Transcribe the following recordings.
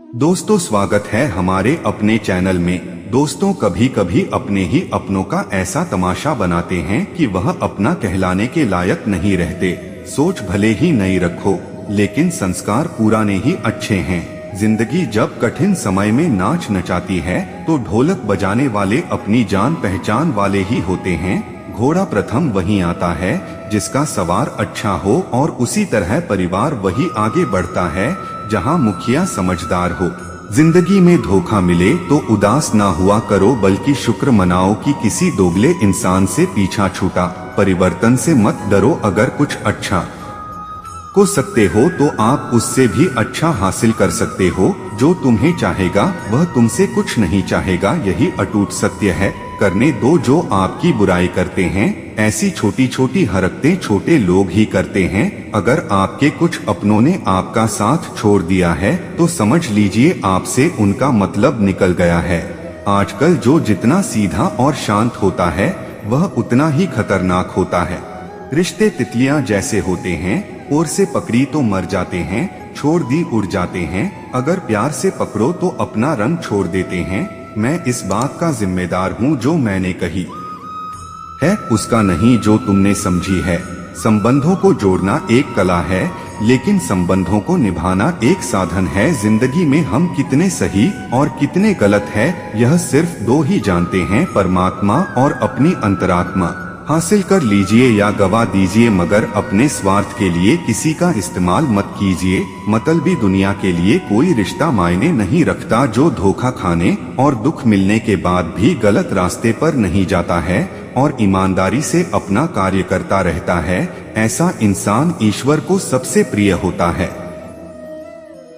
दोस्तों, स्वागत है हमारे अपने चैनल में। दोस्तों, कभी कभी अपने ही अपनों का ऐसा तमाशा बनाते हैं कि वह अपना कहलाने के लायक नहीं रहते। सोच भले ही नई रखो, लेकिन संस्कार पुराने ही अच्छे हैं। जिंदगी जब कठिन समय में नाच नचाती है तो ढोलक बजाने वाले अपनी जान पहचान वाले ही होते हैं। घोड़ा प्रथम वही आता है जिसका सवार अच्छा हो, और उसी तरह परिवार वही आगे बढ़ता है जहां मुखिया समझदार हो। जिंदगी में धोखा मिले तो उदास ना हुआ करो, बल्कि शुक्र मनाओ कि किसी दोगले इंसान से पीछा छूटा। परिवर्तन से मत डरो, अगर कुछ अच्छा को सकते हो तो आप उससे भी अच्छा हासिल कर सकते हो। जो तुम्हें चाहेगा वह तुमसे कुछ नहीं चाहेगा, यही अटूट सत्य है। करने दो जो आपकी बुराई करते हैं, ऐसी छोटी छोटी हरकतें छोटे लोग ही करते हैं। अगर आपके कुछ अपनों ने आपका साथ छोड़ दिया है तो समझ लीजिए आपसे उनका मतलब निकल गया है। आजकल जो जितना सीधा और शांत होता है वह उतना ही खतरनाक होता है। रिश्ते तितलियां जैसे होते हैं, ओर से पकड़ी तो मर जाते हैं, छोड़ दी उड़ जाते हैं। अगर प्यार से पकड़ो तो अपना रंग छोड़ देते हैं। मैं इस बात का जिम्मेदार हूँ जो मैंने कही है, उसका नहीं जो तुमने समझी है। संबंधों को जोड़ना एक कला है, लेकिन संबंधों को निभाना एक साधन है। जिंदगी में हम कितने सही और कितने गलत है यह सिर्फ दो ही जानते हैं, परमात्मा और अपनी अंतरात्मा। हासिल कर लीजिए या गवा दीजिए, मगर अपने स्वार्थ के लिए किसी का इस्तेमाल मत कीजिए। मतलबी दुनिया के लिए कोई रिश्ता मायने नहीं रखता। जो धोखा खाने और दुख मिलने के बाद भी गलत रास्ते पर नहीं जाता है और ईमानदारी से अपना कार्य करता रहता है, ऐसा इंसान ईश्वर को सबसे प्रिय होता है।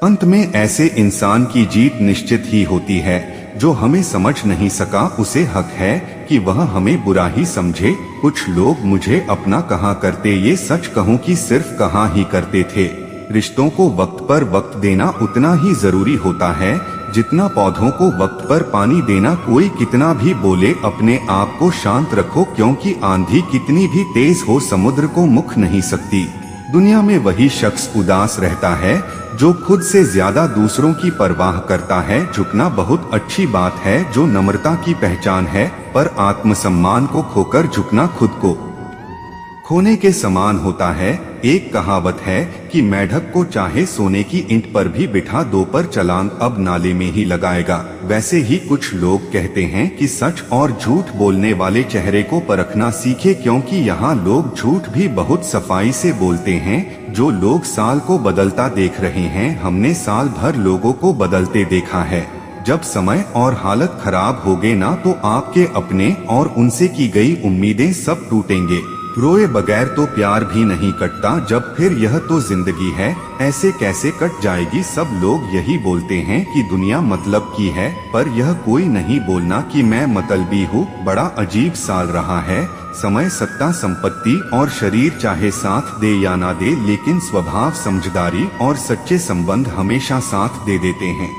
अंत में ऐसे इंसान की जीत निश्चित ही होती है। जो हमें समझ नहीं सका उसे हक है कि वह हमें बुरा ही समझे। कुछ लोग मुझे अपना कहा करते, ये सच कहूँ कि सिर्फ कहा ही करते थे। रिश्तों को वक्त पर वक्त देना उतना ही जरूरी होता है जितना पौधों को वक्त पर पानी देना। कोई कितना भी बोले, अपने आप को शांत रखो, क्योंकि आंधी कितनी भी तेज हो समुद्र को मुख नहीं सकती। दुनिया में वही शख्स उदास रहता है जो खुद से ज्यादा दूसरों की परवाह करता है। झुकना बहुत अच्छी बात है जो नम्रता की पहचान है, पर आत्मसम्मान को खोकर झुकना खुद को खोने के समान होता है। एक कहावत है कि मेढक को चाहे सोने की ईंट पर भी बिठा दो, पर छलांग अब नाले में ही लगाएगा। वैसे ही कुछ लोग कहते हैं कि सच और झूठ बोलने वाले चेहरे को परखना सीखे, क्योंकि यहाँ लोग झूठ भी बहुत सफाई से बोलते हैं। जो लोग साल को बदलता देख रहे हैं, हमने साल भर लोगों को बदलते देखा है। जब समय और हालत खराब होगे ना तो आपके अपने और उनसे की गई उम्मीदें सब टूटेंगे। रोए बगैर तो प्यार भी नहीं कटता, जब फिर यह तो जिंदगी है, ऐसे कैसे कट जाएगी। सब लोग यही बोलते हैं कि दुनिया मतलब की है, पर यह कोई नहीं बोलना कि मैं मतलबी हूँ। बड़ा अजीब साल रहा है। समय, सत्ता, संपत्ति और शरीर चाहे साथ दे या ना दे, लेकिन स्वभाव, समझदारी और सच्चे संबंध हमेशा साथ दे देते हैं।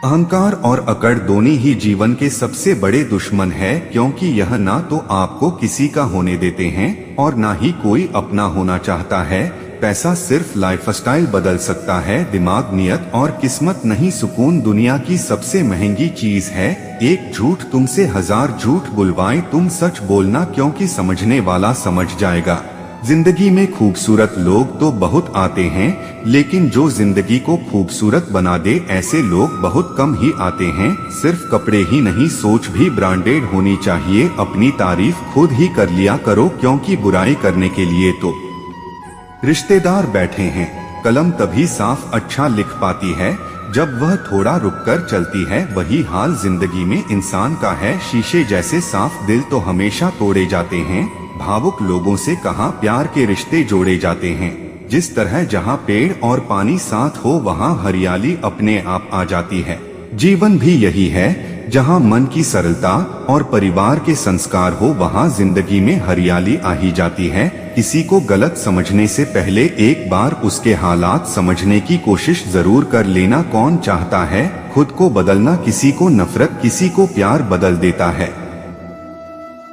अहंकार और अकड़ दोनों ही जीवन के सबसे बड़े दुश्मन है, क्योंकि यह ना तो आपको किसी का होने देते हैं और ना ही कोई अपना होना चाहता है। पैसा सिर्फ लाइफस्टाइल बदल सकता है, दिमाग, नियत और किस्मत नहीं। सुकून दुनिया की सबसे महंगी चीज है। एक झूठ तुमसे 1000 झूठ बुलवाए, तुम सच बोलना, क्योंकि समझने वाला समझ जाएगा। जिंदगी में खूबसूरत लोग तो बहुत आते हैं, लेकिन जो जिंदगी को खूबसूरत बना दे ऐसे लोग बहुत कम ही आते हैं। सिर्फ कपड़े ही नहीं, सोच भी ब्रांडेड होनी चाहिए। अपनी तारीफ खुद ही कर लिया करो, क्योंकि बुराई करने के लिए तो रिश्तेदार बैठे हैं। कलम तभी साफ अच्छा लिख पाती है जब वह थोड़ा रुककर चलती है। वही हाल जिंदगी में इंसान का है। शीशे जैसे साफ दिल तो हमेशा तोड़े जाते हैं। भावुक लोगों से कहाँ प्यार के रिश्ते जोड़े जाते हैं। जिस तरह जहाँ पेड़ और पानी साथ हो वहाँ हरियाली अपने आप आ जाती है। जीवन भी यही है, जहाँ मन की सरलता और परिवार के संस्कार हो वहाँ जिंदगी में हरियाली आ ही जाती है। किसी को गलत समझने से पहले एक बार उसके हालात समझने की कोशिश जरूर कर लेना। कौन चाहता है खुद को बदलना? किसी को नफरत, किसी को प्यार बदल देता है।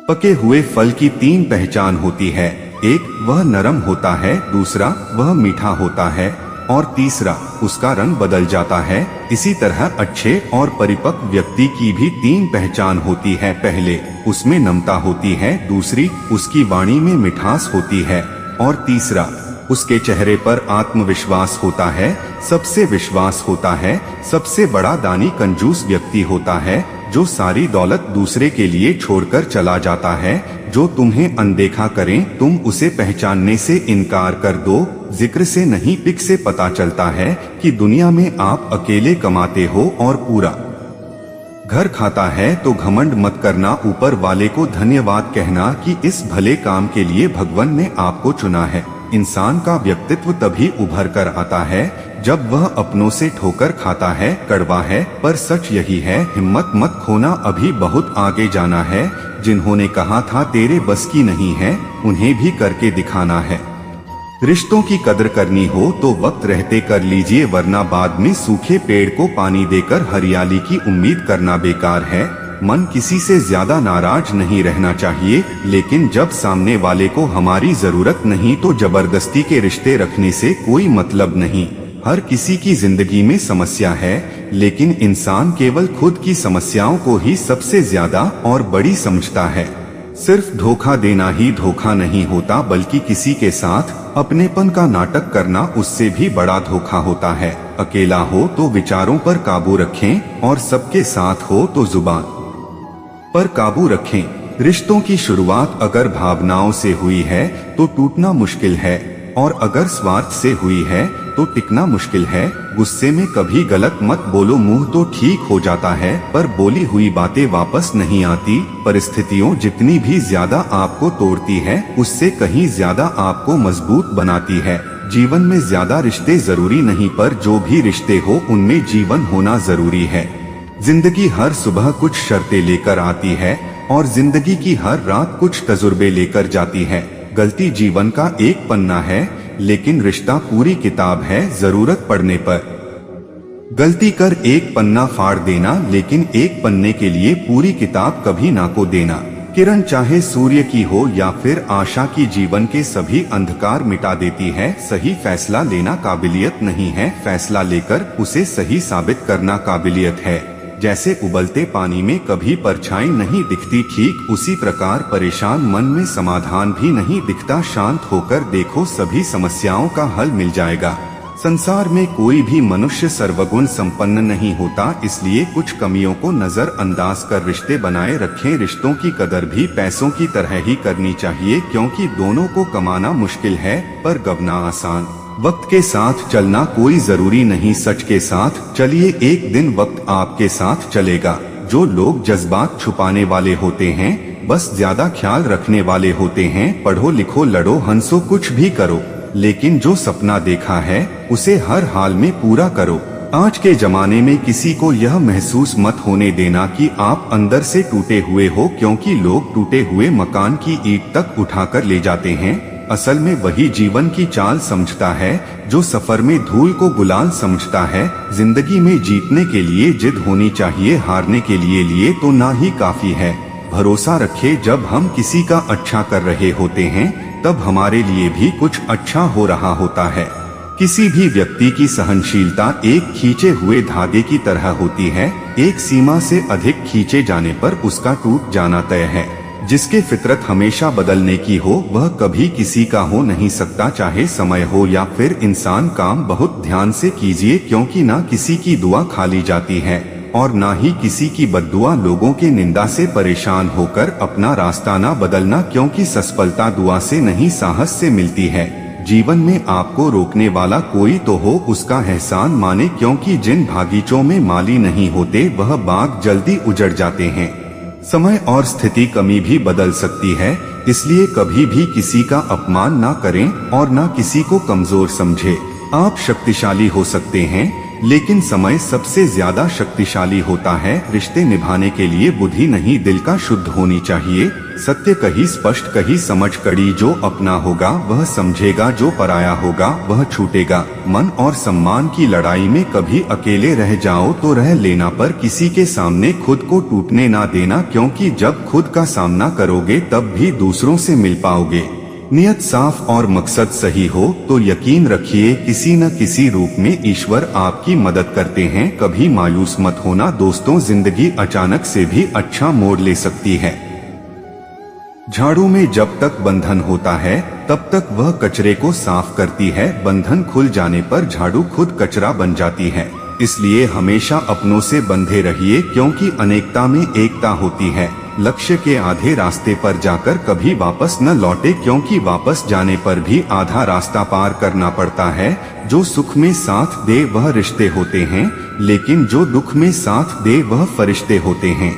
पके हुए फल की 3 पहचान होती है। एक, वह नरम होता है। दूसरा, वह मीठा होता है। और तीसरा, उसका रंग बदल जाता है। इसी तरह अच्छे और परिपक्व व्यक्ति की भी 3 पहचान होती है। पहले, उसमें नम्रता होती है। दूसरी, उसकी वाणी में मिठास होती है। और तीसरा, उसके चेहरे पर आत्मविश्वास होता है। सबसे विश्वास होता है। सबसे बड़ा दानी कंजूस व्यक्ति होता है, जो सारी दौलत दूसरे के लिए छोड़कर चला जाता है। जो तुम्हें अनदेखा करें, तुम उसे पहचानने से इनकार कर दो। जिक्र से नहीं, पिक से पता चलता है कि दुनिया में आप अकेले कमाते हो और पूरा घर खाता है। तो घमंड मत करना, ऊपर वाले को धन्यवाद कहना कि इस भले काम के लिए भगवान ने आपको चुना है। इंसान का व्यक्तित्व तभी उभर कर आता है जब वह अपनों से ठोकर खाता है। कड़वा है, पर सच यही है। हिम्मत मत खोना, अभी बहुत आगे जाना है। जिन्होंने कहा था तेरे बस की नहीं है, उन्हें भी करके दिखाना है। रिश्तों की कदर करनी हो तो वक्त रहते कर लीजिए, वरना बाद में सूखे पेड़ को पानी देकर हरियाली की उम्मीद करना बेकार है। मन किसी से ज्यादा नाराज नहीं रहना चाहिए, लेकिन जब सामने वाले को हमारी जरूरत नहीं तो जबरदस्ती के रिश्ते रखने से कोई मतलब नहीं। हर किसी की जिंदगी में समस्या है, लेकिन इंसान केवल खुद की समस्याओं को ही सबसे ज्यादा और बड़ी समझता है। सिर्फ धोखा देना ही धोखा नहीं होता, बल्कि किसी के साथ अपनेपन का नाटक करना उससे भी बड़ा धोखा होता है। अकेला हो तो विचारों पर काबू रखें, और सबके साथ हो तो जुबान पर काबू रखें। रिश्तों की शुरुआत अगर भावनाओं से हुई है तो टूटना मुश्किल है, और अगर स्वार्थ से हुई है तो टिकना मुश्किल है। गुस्से में कभी गलत मत बोलो, मुंह तो ठीक हो जाता है पर बोली हुई बातें वापस नहीं आती। परिस्थितियों जितनी भी ज्यादा आपको तोड़ती है, उससे कहीं ज्यादा आपको मजबूत बनाती है। जीवन में ज्यादा रिश्ते जरूरी नहीं, पर जो भी रिश्ते हो उनमें जीवन होना जरूरी है। जिंदगी हर सुबह कुछ शर्तें लेकर आती है, और जिंदगी की हर रात कुछ तजुर्बे लेकर जाती है। गलती जीवन का एक पन्ना है, लेकिन रिश्ता पूरी किताब है। जरूरत पड़ने पर गलती कर एक पन्ना फाड़ देना, लेकिन एक पन्ने के लिए पूरी किताब कभी ना को देना। किरण चाहे सूर्य की हो या फिर आशा की, जीवन के सभी अंधकार मिटा देती है। सही फैसला लेना काबिलियत नहीं है, फैसला लेकर उसे सही साबित करना काबिलियत है। जैसे उबलते पानी में कभी परछाई नहीं दिखती, ठीक उसी प्रकार परेशान मन में समाधान भी नहीं दिखता। शांत होकर देखो, सभी समस्याओं का हल मिल जाएगा। संसार में कोई भी मनुष्य सर्वगुण संपन्न नहीं होता, इसलिए कुछ कमियों को नजरअंदाज कर रिश्ते बनाए रखें। रिश्तों की कदर भी पैसों की तरह ही करनी चाहिए, क्योंकि दोनों को कमाना मुश्किल है पर गंवाना आसान। वक्त के साथ चलना कोई जरूरी नहीं, सच के साथ चलिए, एक दिन वक्त आपके साथ चलेगा। जो लोग जज्बात छुपाने वाले होते हैं, बस ज्यादा ख्याल रखने वाले होते हैं। पढ़ो लिखो लड़ो हंसो कुछ भी करो, लेकिन जो सपना देखा है उसे हर हाल में पूरा करो। आज के जमाने में किसी को यह महसूस मत होने देना कि आप अंदर से टूटे हुए हो, क्योंकि लोग टूटे हुए मकान की ईंट तक उठाकर ले जाते हैं। असल में वही जीवन की चाल समझता है जो सफर में धूल को गुलाल समझता है। जिंदगी में जीतने के लिए जिद होनी चाहिए, हारने के लिए तो ना ही काफी है। भरोसा रखे, जब हम किसी का अच्छा कर रहे होते हैं तब हमारे लिए भी कुछ अच्छा हो रहा होता है। किसी भी व्यक्ति की सहनशीलता एक खींचे हुए धागे की तरह होती है, एक सीमा से अधिक खींचे जाने पर उसका टूट जाना तय है। जिसके फितरत हमेशा बदलने की हो वह कभी किसी का हो नहीं सकता, चाहे समय हो या फिर इंसान। काम बहुत ध्यान से कीजिए, क्योंकि ना किसी की दुआ खाली जाती है और ना ही किसी की बद्दुआ। लोगों के निंदा से परेशान होकर अपना रास्ता ना बदलना, क्योंकि सफलता दुआ से नहीं साहस से मिलती है। जीवन में आपको रोकने वाला कोई तो हो, उसका एहसान माने, क्योंकि जिन बागीचों में माली नहीं होते वह बाग जल्दी उजड़ जाते हैं। समय और स्थिति कमी भी बदल सकती है, इसलिए कभी भी किसी का अपमान ना करें और ना किसी को कमजोर समझे। आप शक्तिशाली हो सकते हैं, लेकिन समय सबसे ज्यादा शक्तिशाली होता है। रिश्ते निभाने के लिए बुद्धि नहीं, दिल का शुद्ध होनी चाहिए। सत्य कही, स्पष्ट कही, समझ कड़ी। जो अपना होगा वह समझेगा, जो पराया होगा वह छूटेगा। मन और सम्मान की लड़ाई में कभी अकेले रह जाओ तो रह लेना, पर किसी के सामने खुद को टूटने ना देना, क्योंकि जब खुद का सामना करोगे तब भी दूसरों से मिल पाओगे। नियत साफ और मकसद सही हो तो यकीन रखिए किसी न किसी रूप में ईश्वर आपकी मदद करते हैं। कभी मायूस मत होना दोस्तों, जिंदगी अचानक से भी अच्छा मोड़ ले सकती है। झाड़ू में जब तक बंधन होता है तब तक वह कचरे को साफ करती है, बंधन खुल जाने पर झाड़ू खुद कचरा बन जाती है। इसलिए हमेशा अपनों से बंधे रहिए क्योंकि अनेकता में एकता होती है। लक्ष्य के आधे रास्ते पर जाकर कभी वापस न लौटे क्योंकि वापस जाने पर भी आधा रास्ता पार करना पड़ता है। जो सुख में साथ दे वह रिश्ते होते हैं, लेकिन जो दुख में साथ दे वह फरिश्ते होते हैं।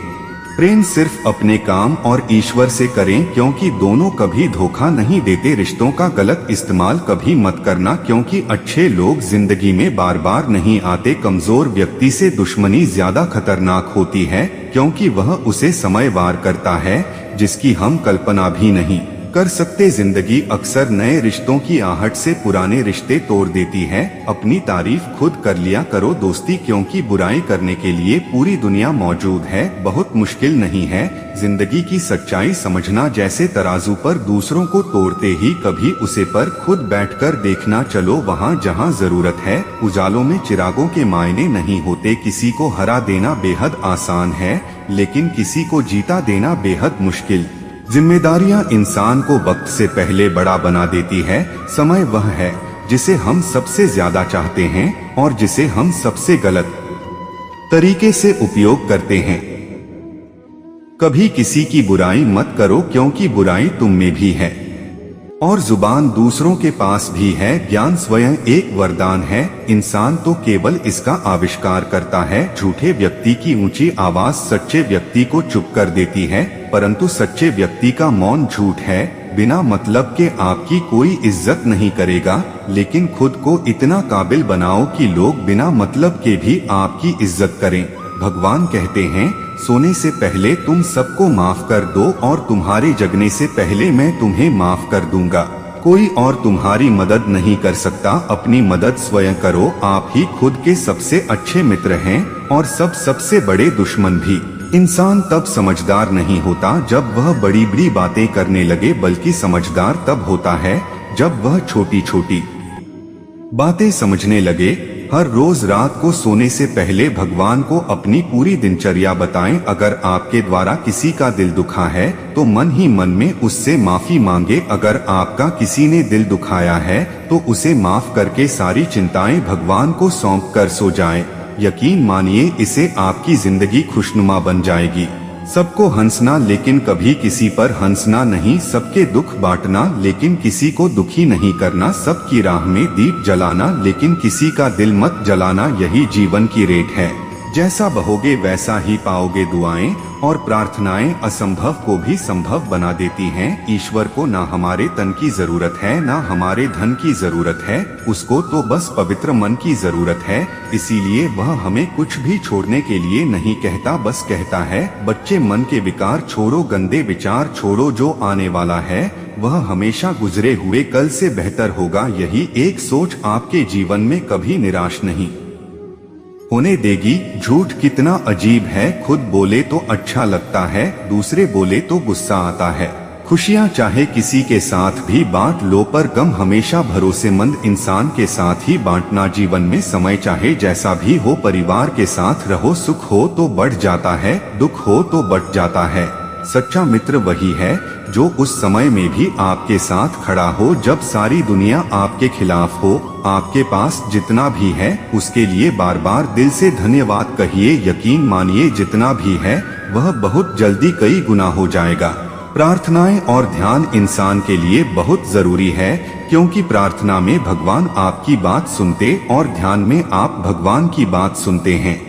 प्रेम सिर्फ अपने काम और ईश्वर से करें क्योंकि दोनों कभी धोखा नहीं देते। रिश्तों का गलत इस्तेमाल कभी मत करना क्योंकि अच्छे लोग जिंदगी में बार बार नहीं आते। कमजोर व्यक्ति से दुश्मनी ज्यादा खतरनाक होती है क्योंकि वह उसे समय वार करता है जिसकी हम कल्पना भी नहीं कर सकते। जिंदगी अक्सर नए रिश्तों की आहट से पुराने रिश्ते तोड़ देती है। अपनी तारीफ खुद कर लिया करो दोस्ती क्योंकि बुराई करने के लिए पूरी दुनिया मौजूद है। बहुत मुश्किल नहीं है जिंदगी की सच्चाई समझना, जैसे तराजू पर दूसरों को तोड़ते ही कभी उसे पर खुद बैठकर देखना। चलो वहाँ जहाँ जरूरत है। उजालों में चिरागों के मायने नहीं होते। किसी को हरा देना बेहद आसान है लेकिन किसी को जीता देना बेहद मुश्किल। जिम्मेदारियां इंसान को वक्त से पहले बड़ा बना देती है। समय वह है जिसे हम सबसे ज्यादा चाहते हैं और जिसे हम सबसे गलत तरीके से उपयोग करते हैं। कभी किसी की बुराई मत करो क्योंकि बुराई तुम में भी है और जुबान दूसरों के पास भी है। ज्ञान स्वयं एक वरदान है, इंसान तो केवल इसका आविष्कार करता है। झूठे व्यक्ति की ऊंची आवाज सच्चे व्यक्ति को चुप कर देती है, परंतु सच्चे व्यक्ति का मौन झूठ है। बिना मतलब के आपकी कोई इज्जत नहीं करेगा, लेकिन खुद को इतना काबिल बनाओ कि लोग बिना मतलब के भी आपकी इज्जत करें। भगवान कहते हैं सोने से पहले तुम सबको माफ कर दो और तुम्हारे जगने से पहले मैं तुम्हें माफ कर दूंगा। कोई और तुम्हारी मदद नहीं कर सकता, अपनी मदद स्वयं करो। आप ही खुद के सबसे अच्छे मित्र हैं और सबसे बड़े दुश्मन भी। इंसान तब समझदार नहीं होता जब वह बड़ी बड़ी बातें करने लगे, बल्कि समझदार तब होता है जब वह छोटी छोटी बातें समझने लगे। हर रोज रात को सोने से पहले भगवान को अपनी पूरी दिनचर्या बताएं। अगर आपके द्वारा किसी का दिल दुखा है तो मन ही मन में उससे माफी मांगे। अगर आपका किसी ने दिल दुखाया है तो उसे माफ करके सारी चिंताएं भगवान को सौंप कर सो जाएं। यकीन मानिए इससे आपकी जिंदगी खुशनुमा बन जाएगी। सबको हंसना लेकिन कभी किसी पर हंसना नहीं। सबके दुख बांटना लेकिन किसी को दुखी नहीं करना। सबकी राह में दीप जलाना लेकिन किसी का दिल मत जलाना। यही जीवन की रेट है, जैसा बहोगे वैसा ही पाओगे। दुआएं और प्रार्थनाएं असंभव को भी संभव बना देती हैं। ईश्वर को ना हमारे तन की जरूरत है ना हमारे धन की जरूरत है, उसको तो बस पवित्र मन की जरूरत है। इसीलिए वह हमें कुछ भी छोड़ने के लिए नहीं कहता, बस कहता है बच्चे मन के विकार छोड़ो, गंदे विचार छोड़ो। जो आने वाला है वह हमेशा गुजरे हुए कल से बेहतर होगा। यही एक सोच आपके जीवन में कभी निराश नहीं होने देगी। झूठ कितना अजीब है, खुद बोले तो अच्छा लगता है, दूसरे बोले तो गुस्सा आता है। खुशियाँ चाहे किसी के साथ भी बांट लो, पर गम हमेशा भरोसेमंद इंसान के साथ ही बांटना। जीवन में समय चाहे जैसा भी हो परिवार के साथ रहो। सुख हो तो बढ़ जाता है, दुख हो तो बढ़ जाता है। सच्चा मित्र वही है जो उस समय में भी आपके साथ खड़ा हो जब सारी दुनिया आपके खिलाफ हो। आपके पास जितना भी है उसके लिए बार बार दिल से धन्यवाद कहिए। यकीन मानिए जितना भी है वह बहुत जल्दी कई गुना हो जाएगा। प्रार्थनाएं और ध्यान इंसान के लिए बहुत जरूरी है, क्योंकि प्रार्थना में भगवान आपकी बात सुनते और ध्यान में आप भगवान की बात सुनते हैं।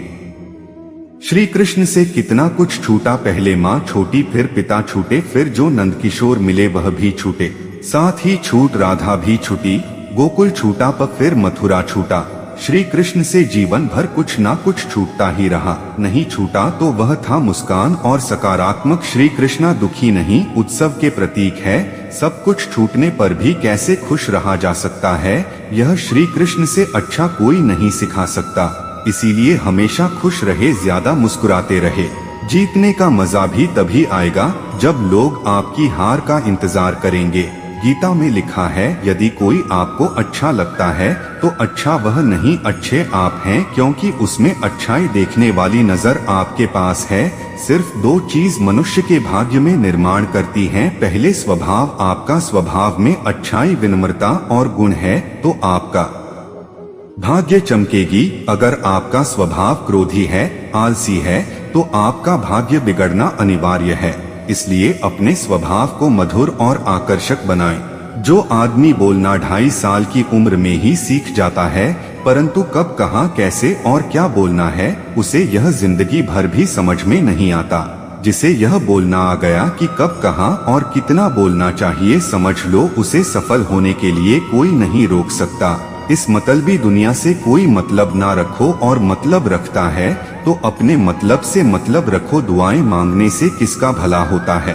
श्री कृष्ण से कितना कुछ छूटा, पहले माँ छोटी फिर पिता छूटे, फिर जो नंदकिशोर मिले वह भी छूटे, साथ ही छूट राधा भी छूटी। गोकुल छूटा पर फिर मथुरा छूटा। श्री कृष्ण से जीवन भर कुछ ना कुछ छूटता ही रहा। नहीं छूटा तो वह था मुस्कान और सकारात्मक। श्री कृष्णा दुखी नहीं, उत्सव के प्रतीक है। सब कुछ छूटने पर भी कैसे खुश रहा जा सकता है, यह श्री कृष्ण से अच्छा कोई नहीं सिखा सकता। इसीलिए हमेशा खुश रहे, ज्यादा मुस्कुराते रहे। जीतने का मजा भी तभी आएगा जब लोग आपकी हार का इंतजार करेंगे। गीता में लिखा है, यदि कोई आपको अच्छा लगता है तो अच्छा वह नहीं, अच्छे आप हैं, क्योंकि उसमें अच्छाई देखने वाली नजर आपके पास है। सिर्फ दो चीज मनुष्य के भाग्य में निर्माण करती हैं। पहले स्वभाव, आपका स्वभाव में अच्छाई, विनम्रता और गुण है तो आपका भाग्य चमकेगी। अगर आपका स्वभाव क्रोधी है, आलसी है, तो आपका भाग्य बिगड़ना अनिवार्य है। इसलिए अपने स्वभाव को मधुर और आकर्षक बनाएं। जो आदमी बोलना 2.5 साल की उम्र में ही सीख जाता है, परंतु कब, कहाँ, कैसे और क्या बोलना है, उसे यह जिंदगी भर भी समझ में नहीं आता। जिसे यह बोलना आ गया कि कब, कहाँ और कितना बोलना चाहिए, समझ लो उसे सफल होने के लिए कोई नहीं रोक सकता। इस मतलबी दुनिया से कोई मतलब ना रखो, और मतलब रखता है तो अपने मतलब से मतलब रखो। दुआएं मांगने से किसका भला होता है?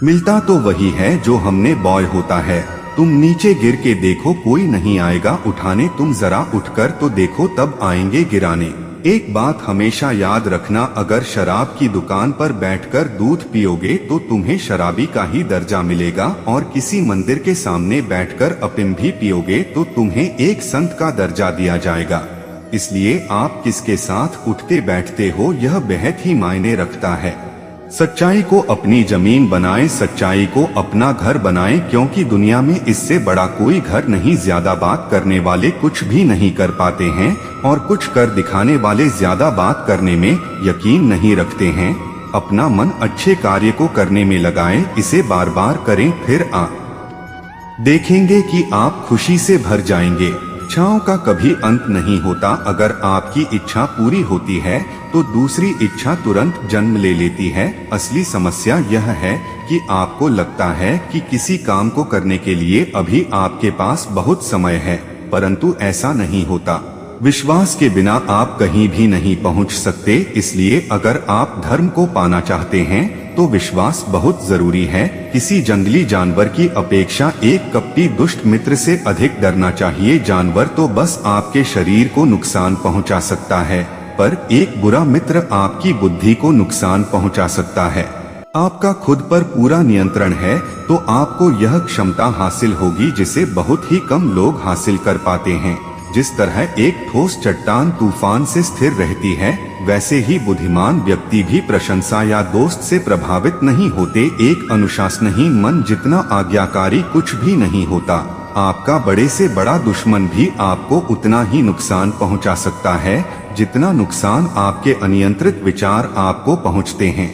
मिलता तो वही है जो हमने बॉय होता है। तुम नीचे गिर के देखो, कोई नहीं आएगा उठाने, तुम जरा उठकर तो देखो, तब आएंगे गिराने। एक बात हमेशा याद रखना, अगर शराब की दुकान पर बैठकर दूध पियोगे तो तुम्हें शराबी का ही दर्जा मिलेगा, और किसी मंदिर के सामने बैठकर अफीम भी पियोगे तो तुम्हें एक संत का दर्जा दिया जाएगा। इसलिए आप किसके साथ उठते बैठते हो, यह बेहद ही मायने रखता है। सच्चाई को अपनी जमीन बनाएं, सच्चाई को अपना घर बनाएं, क्योंकि दुनिया में इससे बड़ा कोई घर नहीं। ज्यादा बात करने वाले कुछ भी नहीं कर पाते हैं, और कुछ कर दिखाने वाले ज्यादा बात करने में यकीन नहीं रखते हैं। अपना मन अच्छे कार्य को करने में लगाएं, इसे बार बार करें, फिर आप देखेंगे कि आप खुशी से भर जाएंगे। इच्छाओं का कभी अंत नहीं होता। अगर आपकी इच्छा पूरी होती है तो दूसरी इच्छा तुरंत जन्म ले लेती है। असली समस्या यह है कि आपको लगता है कि किसी काम को करने के लिए अभी आपके पास बहुत समय है, परंतु ऐसा नहीं होता। विश्वास के बिना आप कहीं भी नहीं पहुंच सकते। इसलिए अगर आप धर्म को पाना चाहते हैं तो विश्वास बहुत जरूरी है। किसी जंगली जानवर की अपेक्षा एक कपटी दुष्ट मित्र से अधिक डरना चाहिए। जानवर तो बस आपके शरीर को नुकसान पहुंचा सकता है, पर एक बुरा मित्र आपकी बुद्धि को नुकसान पहुंचा सकता है। आपका खुद पर पूरा नियंत्रण है तो आपको यह क्षमता हासिल होगी जिसे बहुत ही कम लोग हासिल कर पाते हैं। जिस तरह एक ठोस चट्टान तूफान से स्थिर रहती है, वैसे ही बुद्धिमान व्यक्ति भी प्रशंसा या दोस्त से प्रभावित नहीं होते। एक अनुशासनहीन मन जितना आज्ञाकारी कुछ भी नहीं होता। आपका बड़े से बड़ा दुश्मन भी आपको उतना ही नुकसान पहुंचा सकता है जितना नुकसान आपके अनियंत्रित विचार आपको पहुंचते हैं।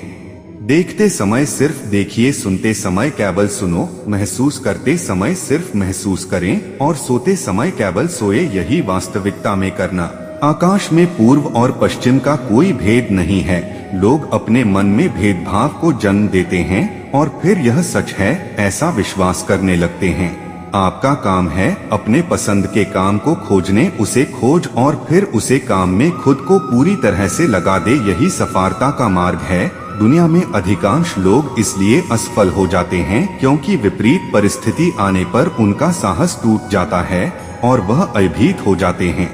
देखते समय सिर्फ देखिए, सुनते समय केवल सुनो, महसूस करते समय सिर्फ महसूस करें, और सोते समय केवल सोए। यही वास्तविकता में करना। आकाश में पूर्व और पश्चिम का कोई भेद नहीं है। लोग अपने मन में भेदभाव को जन्म देते हैं और फिर यह सच है ऐसा विश्वास करने लगते हैं। आपका काम है अपने पसंद के काम को खोजने, उसे खोज और फिर उसे काम में खुद को पूरी तरह से लगा दे। यही सफलता का मार्ग है। दुनिया में अधिकांश लोग इसलिए असफल हो जाते हैं क्योंकि विपरीत परिस्थिति आने पर उनका साहस टूट जाता है और वह भयभीत हो जाते हैं।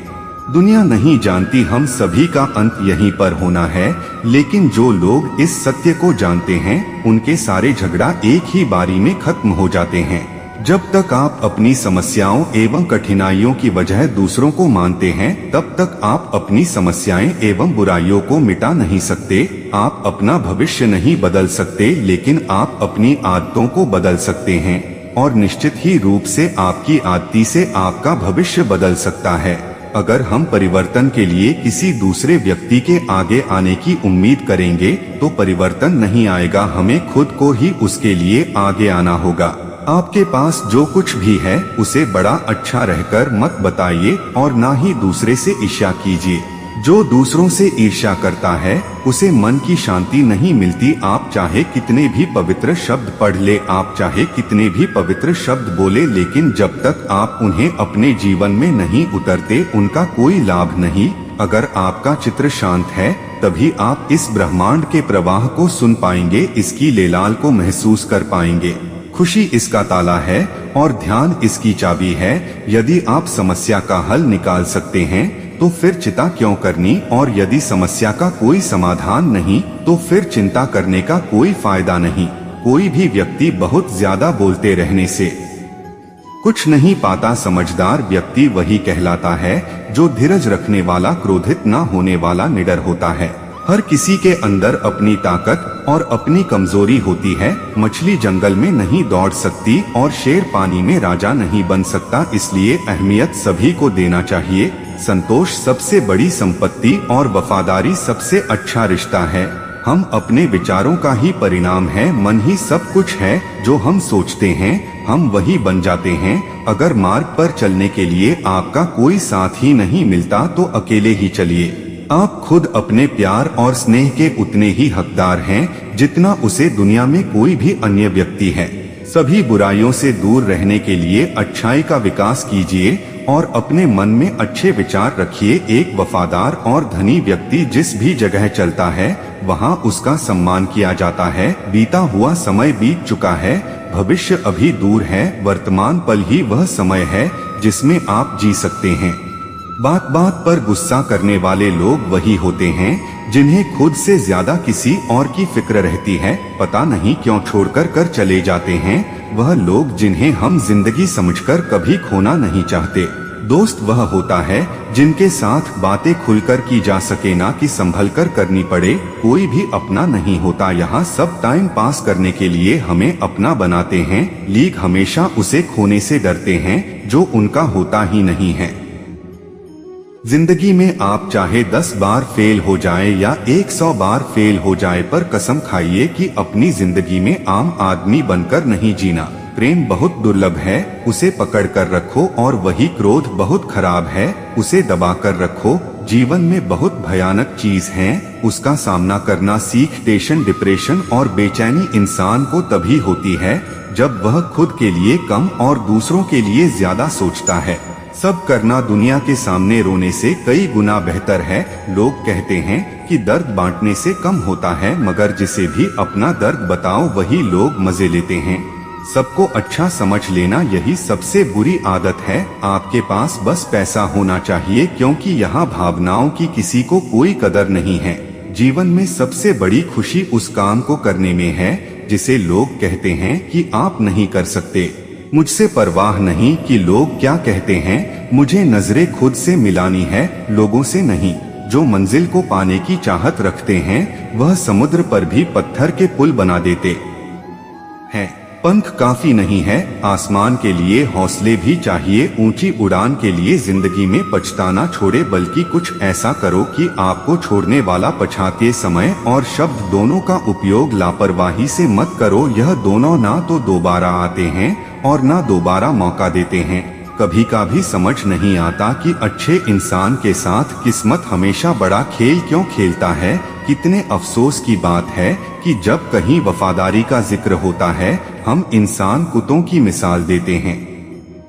दुनिया नहीं जानती हम सभी का अंत यहीं पर होना है, लेकिन जो लोग इस सत्य को जानते हैं उनके सारे झगड़ा एक ही बारी में खत्म हो जाते हैं। जब तक आप अपनी समस्याओं एवं कठिनाइयों की वजह दूसरों को मानते हैं, तब तक आप अपनी समस्याएं एवं बुराइयों को मिटा नहीं सकते। आप अपना भविष्य नहीं बदल सकते, लेकिन आप अपनी आदतों को बदल सकते हैं, और निश्चित ही रूप से आपकी आदती से आपका भविष्य बदल सकता है। अगर हम परिवर्तन के लिए किसी दूसरे व्यक्ति के आगे आने की उम्मीद करेंगे तो परिवर्तन नहीं आएगा। हमें खुद को ही उसके लिए आगे आना होगा। आपके पास जो कुछ भी है उसे बड़ा अच्छा रहकर मत बताइए और ना ही दूसरे से ईर्ष्या कीजिए। जो दूसरों से ईर्ष्या करता है उसे मन की शांति नहीं मिलती। आप चाहे कितने भी पवित्र शब्द पढ़ ले, आप चाहे कितने भी पवित्र शब्द बोले, लेकिन जब तक आप उन्हें अपने जीवन में नहीं उतरते उनका कोई लाभ नहीं। अगर आपका चित्र शांत है तभी आप इस ब्रह्मांड के प्रवाह को सुन पाएंगे, इसकी लेलाल को महसूस कर पाएंगे। खुशी इसका ताला है और ध्यान इसकी चाबी है। यदि आप समस्या का हल निकाल सकते हैं तो फिर चिंता क्यों करनी, और यदि समस्या का कोई समाधान नहीं तो फिर चिंता करने का कोई फायदा नहीं। कोई भी व्यक्ति बहुत ज्यादा बोलते रहने से कुछ नहीं पाता। समझदार व्यक्ति वही कहलाता है जो धीरज रखने वाला, क्रोधित न होने वाला, निडर होता है। हर किसी के अंदर अपनी ताकत और अपनी कमजोरी होती है। मछली जंगल में नहीं दौड़ सकती और शेर पानी में राजा नहीं बन सकता, इसलिए अहमियत सभी को देना चाहिए। संतोष सबसे बड़ी संपत्ति और वफादारी सबसे अच्छा रिश्ता है। हम अपने विचारों का ही परिणाम है। मन ही सब कुछ है। जो हम सोचते हैं हम वही बन जाते हैं। अगर मार्ग पर चलने के लिए आपका कोई साथ ही नहीं मिलता तो अकेले ही चलिए। आप खुद अपने प्यार और स्नेह के उतने ही हकदार हैं जितना उसे दुनिया में कोई भी अन्य व्यक्ति है। सभी बुराइयों से दूर रहने के लिए अच्छाई का विकास कीजिए और अपने मन में अच्छे विचार रखिए। एक वफादार और धनी व्यक्ति जिस भी जगह चलता है वहाँ उसका सम्मान किया जाता है। बीता हुआ समय बीत चुका है, भविष्य अभी दूर है। वर्तमान पल ही वह समय है जिसमें आप जी सकते हैं। बात बात पर गुस्सा करने वाले लोग वही होते हैं जिन्हें खुद से ज्यादा किसी और की फिक्र रहती है। पता नहीं क्यों छोड़कर कर चले जाते हैं वह लोग जिन्हें हम जिंदगी समझकर कभी खोना नहीं चाहते। दोस्त वह होता है जिनके साथ बातें खुलकर की जा सके, ना कि संभल कर करनी पड़े। कोई भी अपना नहीं होता यहाँ, सब टाइम पास करने के लिए हमें अपना बनाते हैं। लीग हमेशा उसे खोने से डरते हैं जो उनका होता ही नहीं है। जिंदगी में आप चाहे 10 बार फेल हो जाए या 100 बार फेल हो जाए, पर कसम खाइए कि अपनी जिंदगी में आम आदमी बनकर नहीं जीना। प्रेम बहुत दुर्लभ है, उसे पकड़ कर रखो, और वही क्रोध बहुत खराब है, उसे दबा कर रखो। जीवन में बहुत भयानक चीज है, उसका सामना करना सीख। टेंशन, डिप्रेशन और बेचैनी इंसान को तभी होती है जब वह खुद के लिए कम और दूसरों के लिए ज्यादा सोचता है। सब करना दुनिया के सामने रोने से कई गुना बेहतर है। लोग कहते हैं कि दर्द बांटने से कम होता है, मगर जिसे भी अपना दर्द बताओ वही लोग मजे लेते हैं। सबको अच्छा समझ लेना यही सबसे बुरी आदत है। आपके पास बस पैसा होना चाहिए, क्योंकि यहाँ भावनाओं की किसी को कोई कदर नहीं है। जीवन में सबसे बड़ी खुशी उस काम को करने में है जिसे लोग कहते हैं कि आप नहीं कर सकते। मुझसे परवाह नहीं कि लोग क्या कहते हैं, मुझे नजरें खुद से मिलानी है, लोगों से नहीं। जो मंजिल को पाने की चाहत रखते हैं वह समुद्र पर भी पत्थर के पुल बना देते हैं। पंख काफी नहीं है, आसमान के लिए हौसले भी चाहिए। ऊंची उड़ान के लिए जिंदगी में पछताना छोड़े, बल्कि कुछ ऐसा करो कि आपको छोड़ने वाला पछाते। समय और शब्द दोनों का उपयोग लापरवाही से मत करो, यह दोनों ना तो दोबारा आते हैं और ना दोबारा मौका देते हैं। कभी का भी समझ नहीं आता कि अच्छे इंसान के साथ किस्मत हमेशा बड़ा खेल क्यों खेलता है। कितने अफसोस की बात है कि जब कहीं वफादारी का जिक्र होता है हम इंसान कुत्तों की मिसाल देते हैं।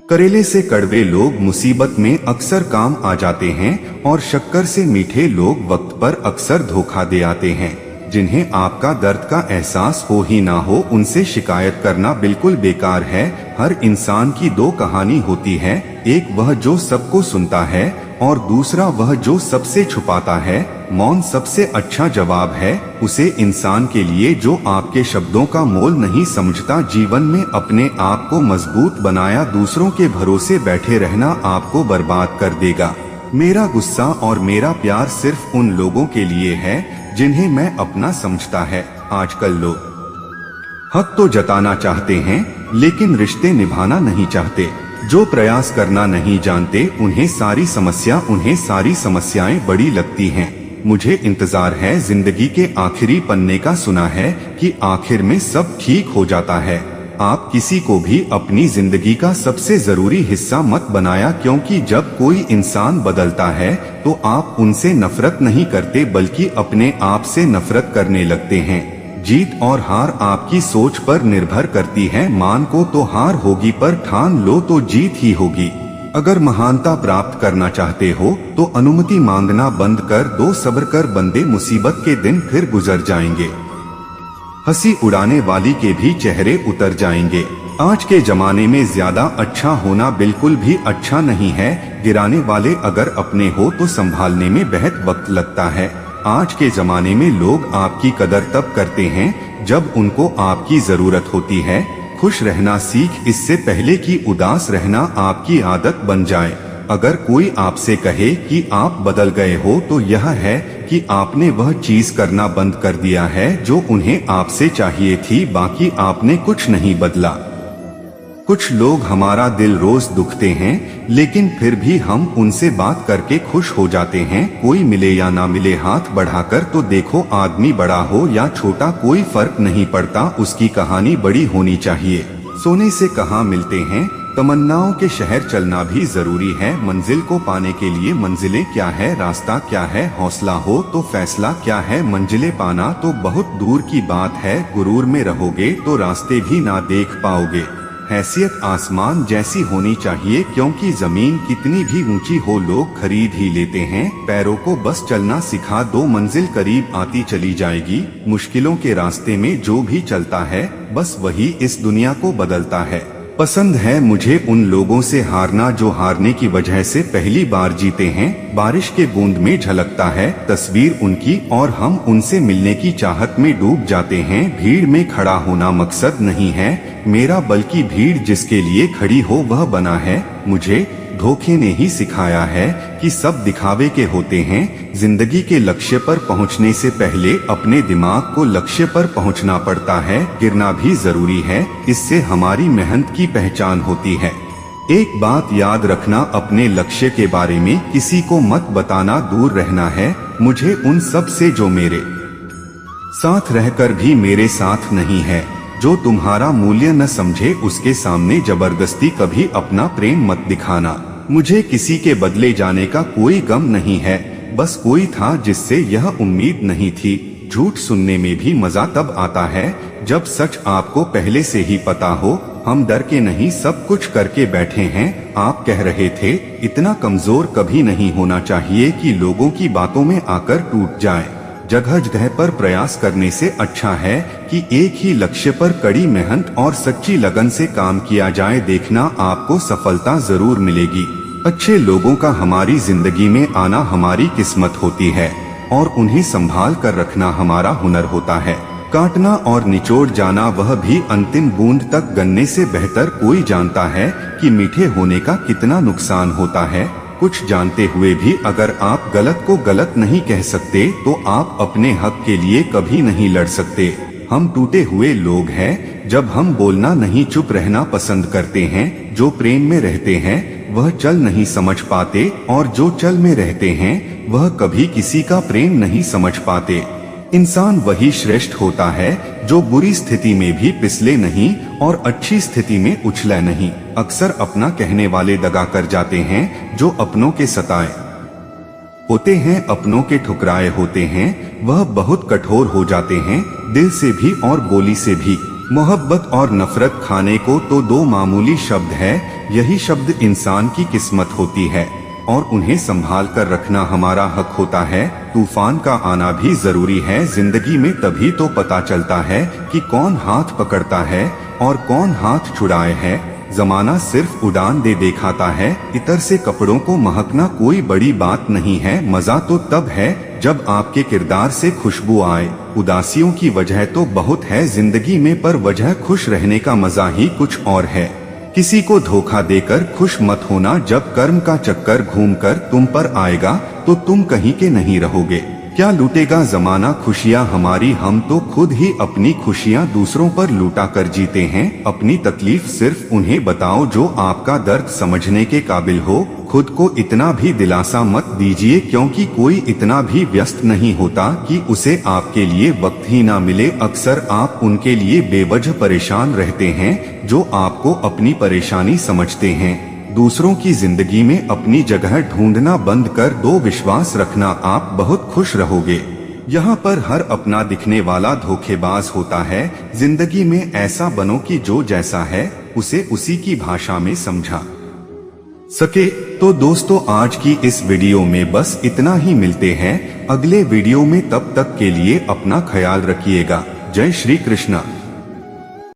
करेले से कड़वे लोग मुसीबत में अक्सर काम आ जाते हैं और शक्कर से मीठे लोग वक्त पर अक्सर धोखा दे आते हैं। जिन्हें आपका दर्द का एहसास हो ही ना हो उनसे शिकायत करना बिल्कुल बेकार है। हर इंसान की दो कहानी होती है, एक वह जो सबको सुनता है और दूसरा वह जो सबसे छुपाता है। मौन सबसे अच्छा जवाब है उसे इंसान के लिए जो आपके शब्दों का मोल नहीं समझता। जीवन में अपने आप को मजबूत बनाया, दूसरों के भरोसे बैठे रहना आपको बर्बाद कर देगा। मेरा गुस्सा और मेरा प्यार सिर्फ उन लोगों के लिए है जिन्हें मैं अपना समझता है। आजकल लोग हक तो जताना चाहते हैं लेकिन रिश्ते निभाना नहीं चाहते। जो प्रयास करना नहीं जानते उन्हें सारी समस्याएं बड़ी लगती हैं। मुझे इंतजार है जिंदगी के आखिरी पन्ने का, सुना है कि आखिर में सब ठीक हो जाता है। आप किसी को भी अपनी जिंदगी का सबसे जरूरी हिस्सा मत बनाया, क्योंकि जब कोई इंसान बदलता है तो आप उनसे नफरत नहीं करते बल्कि अपने आप से नफरत करने लगते हैं। जीत और हार आपकी सोच पर निर्भर करती है। मान को तो हार होगी पर ठान लो तो जीत ही होगी। अगर महानता प्राप्त करना चाहते हो तो अनुमति मांगना बंद कर दो। सब्र कर बंदे, मुसीबत के दिन फिर गुजर जाएंगे। हंसी उड़ाने वाली के भी चेहरे उतर जाएंगे। आज के जमाने में ज्यादा अच्छा होना बिल्कुल भी अच्छा नहीं है। गिराने वाले अगर अपने हो तो संभालने में बहुत वक्त लगता है। आज के जमाने में लोग आपकी कदर तब करते हैं जब उनको आपकी जरूरत होती है। खुश रहना सीख इससे पहले कि उदास रहना आपकी आदत बन जाए। अगर कोई आपसे कहे कि आप बदल गए हो तो यह है कि आपने वह चीज करना बंद कर दिया है जो उन्हें आपसे चाहिए थी, बाकी आपने कुछ नहीं बदला। कुछ लोग हमारा दिल रोज दुखते हैं, लेकिन फिर भी हम उनसे बात करके खुश हो जाते हैं। कोई मिले या ना मिले हाथ बढ़ाकर तो देखो, आदमी बड़ा हो या छोटा कोई फर्क नहीं पड़ता, उसकी कहानी बड़ी होनी चाहिए। सोने से कहाँ मिलते हैं, तमन्नाओं के शहर चलना भी जरूरी है। मंजिल को पाने के लिए मंजिलें क्या है, रास्ता क्या है, हौसला हो तो फैसला क्या है। मंजिलें पाना तो बहुत दूर की बात है, गुरूर में रहोगे तो रास्ते भी ना देख पाओगे। हैसियत आसमान जैसी होनी चाहिए, क्योंकि जमीन कितनी भी ऊंची हो लोग खरीद ही लेते हैं। पैरों को बस चलना सिखा दो, मंजिल करीब आती चली जाएगी। मुश्किलों के रास्ते में जो भी चलता है, बस वही इस दुनिया को बदलता है। पसंद है मुझे उन लोगों से हारना जो हारने की वजह से पहली बार जीते हैं। बारिश के बूंद में झलकता है तस्वीर उनकी और हम उनसे मिलने की चाहत में डूब जाते हैं। भीड़ में खड़ा होना मकसद नहीं है मेरा, बल्कि भीड़ जिसके लिए खड़ी हो वह बना है। मुझे धोखे ने ही सिखाया है कि सब दिखावे के होते हैं। जिंदगी के लक्ष्य पर पहुंचने से पहले अपने दिमाग को लक्ष्य पर पहुंचना पड़ता है। गिरना भी जरूरी है, इससे हमारी मेहनत की पहचान होती है। एक बात याद रखना, अपने लक्ष्य के बारे में किसी को मत बताना, दूर रहना है मुझे उन सब से जो मेरे साथ रहकर भी मेरे साथ नहीं है। जो तुम्हारा मूल्य न समझे उसके सामने जबरदस्ती कभी अपना प्रेम मत दिखाना। मुझे किसी के बदले जाने का कोई गम नहीं है, बस कोई था जिससे यह उम्मीद नहीं थी। झूठ सुनने में भी मजा तब आता है जब सच आपको पहले से ही पता हो। हम डर के नहीं सब कुछ करके बैठे हैं। आप कह रहे थे इतना कमजोर कभी नहीं होना चाहिए कि लोगों की बातों में आकर टूट जाए। जगह जगह पर प्रयास करने से अच्छा है कि एक ही लक्ष्य पर कड़ी मेहनत और सच्ची लगन से काम किया जाए। देखना आपको सफलता जरूर मिलेगी। अच्छे लोगों का हमारी जिंदगी में आना हमारी किस्मत होती है और उन्हें संभाल कर रखना हमारा हुनर होता है। काटना और निचोड़ जाना वह भी अंतिम बूंद तक गन्ने से बेहतर कोई जानता है कि मीठे होने का कितना नुकसान होता है। कुछ जानते हुए भी अगर आप गलत को गलत नहीं कह सकते तो आप अपने हक के लिए कभी नहीं लड़ सकते। हम टूटे हुए लोग हैं, जब हम बोलना नहीं चुप रहना पसंद करते हैं। जो प्रेम में रहते हैं वह चल नहीं समझ पाते और जो चल में रहते हैं वह कभी किसी का प्रेम नहीं समझ पाते। इंसान वही श्रेष्ठ होता है जो बुरी स्थिति में भी पिसले नहीं और अच्छी स्थिति में उछले नहीं। अक्सर अपना कहने वाले दगा कर जाते हैं, जो अपनों के सताए होते हैं, अपनों के ठुकराए होते हैं, वह बहुत कठोर हो जाते हैं, दिल से भी और बोली से भी। मोहब्बत और नफरत खाने को तो दो मामूली शब्द है, यही शब्द इंसान की किस्मत होती है और उन्हें संभाल कर रखना हमारा हक होता है। तूफान का आना भी जरूरी है जिंदगी में, तभी तो पता चलता है कि कौन हाथ पकड़ता है और कौन हाथ छुड़ाए है। जमाना सिर्फ उड़ान दे दिखाता है, इतर से कपड़ों को महकना कोई बड़ी बात नहीं है। मजा तो तब है जब आपके किरदार से खुशबू आए। उदासियों की वजह तो बहुत है जिंदगी में, पर वजह खुश रहने का मजा ही कुछ और है। किसी को धोखा देकर खुश मत होना, जब कर्म का चक्कर घूमकर तुम पर आएगा तो तुम कहीं के नहीं रहोगे। क्या लूटेगा जमाना खुशियाँ हमारी, हम तो खुद ही अपनी खुशियाँ दूसरों पर लूटा कर जीते हैं। अपनी तकलीफ सिर्फ उन्हें बताओ जो आपका दर्द समझने के काबिल हो। खुद को इतना भी दिलासा मत दीजिए, क्योंकि कोई इतना भी व्यस्त नहीं होता कि उसे आपके लिए वक्त ही ना मिले। अक्सर आप उनके लिए बेवजह परेशान रहते हैं जो आपको अपनी परेशानी समझते हैं। दूसरों की जिंदगी में अपनी जगह ढूंढना बंद कर दो, विश्वास रखना आप बहुत खुश रहोगे। यहाँ पर हर अपना दिखने वाला धोखेबाज होता है। जिंदगी में ऐसा बनो कि जो जैसा है उसे उसी की भाषा में समझा सके। तो दोस्तों आज की इस वीडियो में बस इतना ही, मिलते हैं अगले वीडियो में, तब तक के लिए अपना ख्याल रखिएगा। जय श्री कृष्णा।